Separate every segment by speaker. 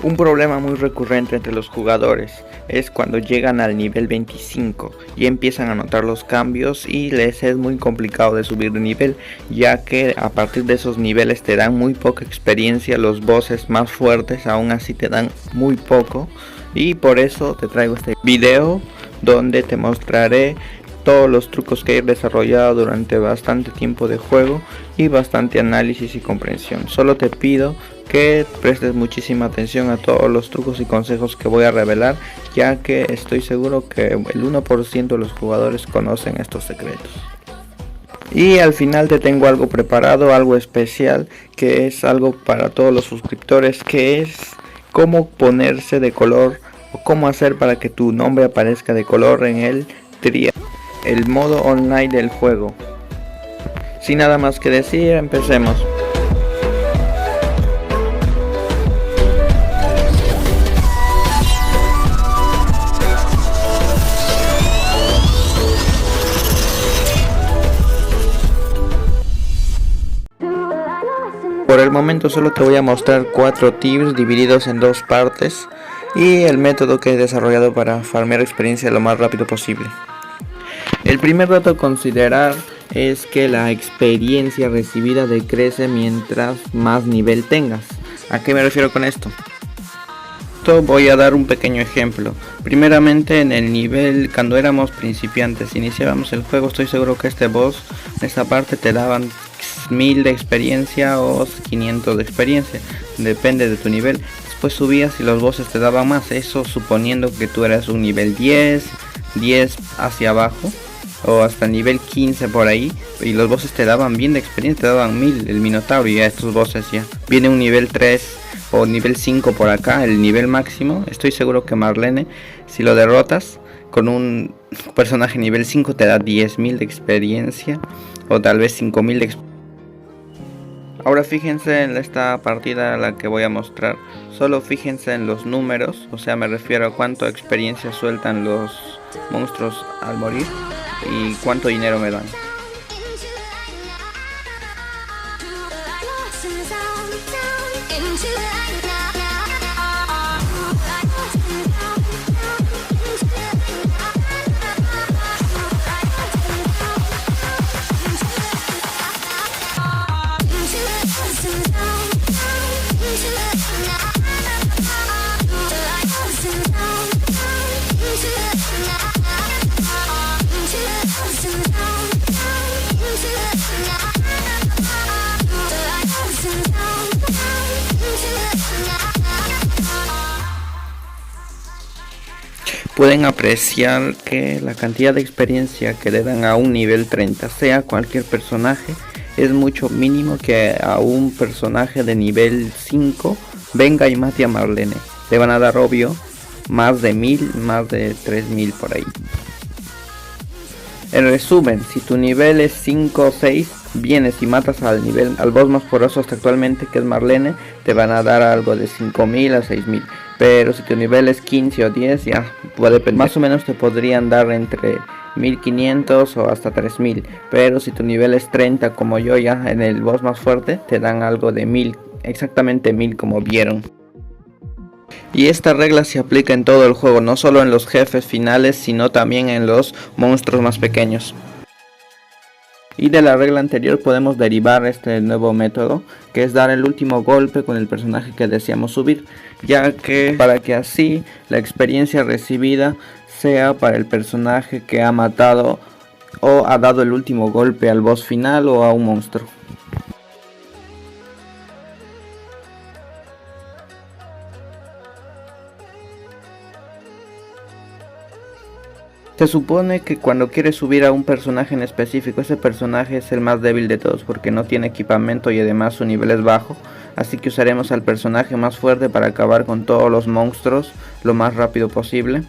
Speaker 1: Un problema muy recurrente entre los jugadores es cuando llegan al nivel 25 y empiezan a notar los cambios y les es muy complicado de subir de nivel, ya que a partir de esos niveles te dan muy poca experiencia. Los bosses más fuertes aún así te dan muy poco, y por eso te traigo este video donde te mostraré todos los trucos que he desarrollado durante bastante tiempo de juego y bastante análisis y comprensión. Solo te pido que prestes muchísima atención a todos los trucos y consejos que voy a revelar, ya que estoy seguro que el 1% de los jugadores conocen estos secretos. Y al final te tengo algo preparado, algo especial, que es algo para todos los suscriptores, que es cómo ponerse de color o cómo hacer para que tu nombre aparezca de color en el modo online del juego. Sin nada más que decir, empecemos. Por el momento solo te voy a mostrar 4 tips divididos en 2 partes y el método que he desarrollado para farmear experiencia lo más rápido posible. El primer dato a considerar es que la experiencia recibida decrece mientras más nivel tengas. ¿A qué me refiero con esto? Voy a dar un pequeño ejemplo. Primeramente, en el nivel, cuando éramos principiantes, iniciábamos el juego, estoy seguro que este boss, en esta parte te daban 1000 de experiencia o 500 de experiencia, depende de tu nivel. Después subías y los bosses te daban más, eso suponiendo que tú eras un nivel 10 hacia abajo o hasta nivel 15 por ahí, y los bosses te daban bien de experiencia, te daban 1000. El Minotauro, ya estos bosses ya viene un nivel 3 o nivel 5 por acá, el nivel máximo. Estoy seguro que Marlene, si lo derrotas con un personaje nivel 5, te da 10.000 de experiencia o tal vez 5.000 de experiencia. Ahora fíjense en esta partida a la que voy a mostrar, solo fíjense en los números, o sea, me refiero a cuánto experiencia sueltan los monstruos al morir y cuánto dinero me dan. Pueden apreciar que la cantidad de experiencia que le dan a un nivel 30, sea cualquier personaje, es mucho mínimo que a un personaje de nivel 5 venga y mate a Marlene. Le van a dar, obvio, más de 1000, más de 3000 por ahí. En resumen, si tu nivel es 5 o 6, vienes y matas al boss más poderoso hasta actualmente, que es Marlene, te van a dar algo de 5000 a 6000. Pero si tu nivel es 15 o 10, ya puede depender. Más o menos te podrían dar entre 1500 o hasta 3000. Pero si tu nivel es 30 como yo, ya en el boss más fuerte, te dan algo de 1000, exactamente 1000 como vieron. Y esta regla se aplica en todo el juego, no solo en los jefes finales, sino también en los monstruos más pequeños. Y de la regla anterior podemos derivar este nuevo método, que es dar el último golpe con el personaje que deseamos subir, ya que para que así la experiencia recibida sea para el personaje que ha matado o ha dado el último golpe al boss final o a un monstruo. Se supone que cuando quieres subir a un personaje en específico, ese personaje es el más débil de todos porque no tiene equipamiento y además su nivel es bajo, así que usaremos al personaje más fuerte para acabar con todos los monstruos lo más rápido posible.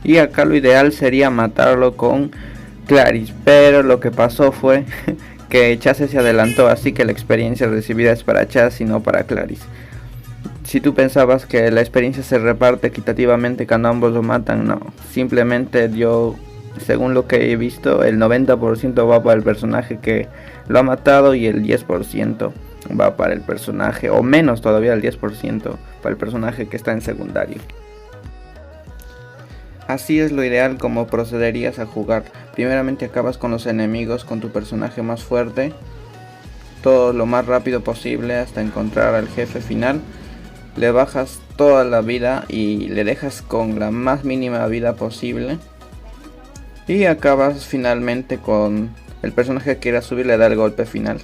Speaker 1: Y acá lo ideal sería matarlo con Claris, pero lo que pasó fue que Chase se adelantó, así que la experiencia recibida es para Chase y no para Claris. Si tú pensabas que la experiencia se reparte equitativamente cuando ambos lo matan, no. Simplemente yo, según lo que he visto, el 90% va para el personaje que lo ha matado y el 10% va para el personaje, o menos todavía el 10% para el personaje que está en secundario. Así es lo ideal como procederías a jugar. Primeramente acabas con los enemigos con tu personaje más fuerte, todo lo más rápido posible hasta encontrar al jefe final. Le bajas toda la vida y le dejas con la más mínima vida posible. Y acabas finalmente con el personaje que quieras subir, le da el golpe final.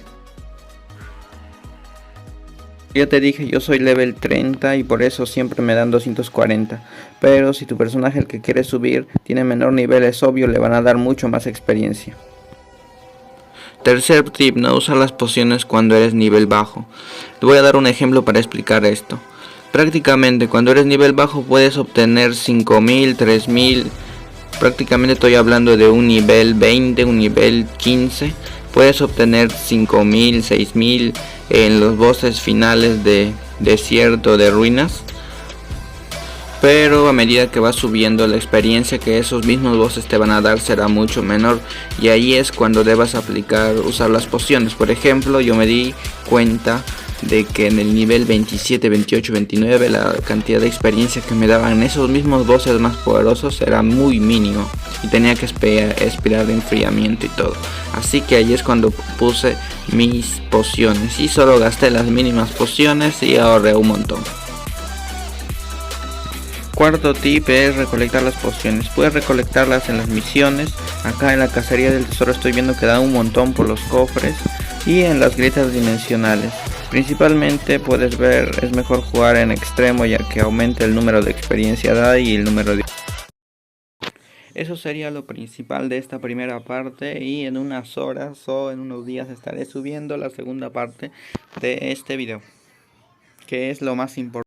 Speaker 1: Ya te dije, yo soy level 30 y por eso siempre me dan 240. Pero si tu personaje, el que quieres subir, tiene menor nivel, es obvio, le van a dar mucho más experiencia. Tercer tip, no usar las pociones cuando eres nivel bajo. Te voy a dar un ejemplo para explicar esto. Prácticamente cuando eres nivel bajo puedes obtener 5000, 3000. Prácticamente estoy hablando de un nivel 20, un nivel 15. Puedes obtener 5000, 6000 en los bosses finales de desierto, de ruinas. Pero a medida que vas subiendo, la experiencia que esos mismos bosses te van a dar será mucho menor, y ahí es cuando debas usar las pociones. Por ejemplo, yo me di cuenta de que en el nivel 27, 28, 29 la cantidad de experiencia que me daban esos mismos bosses más poderosos era muy mínimo y tenía que esperar de enfriamiento y todo. Así que ahí es cuando puse mis pociones y solo gasté las mínimas pociones y ahorré un montón. Cuarto tip es recolectar las pociones. Puedes recolectarlas en las misiones. Acá en la cacería del tesoro estoy viendo que da un montón por los cofres y en las grietas dimensionales. Principalmente puedes ver, es mejor jugar en extremo ya que aumenta el número de experiencia dada y el número de... Eso sería lo principal de esta primera parte, y en unas horas o en unos días estaré subiendo la segunda parte de este video, que es lo más importante.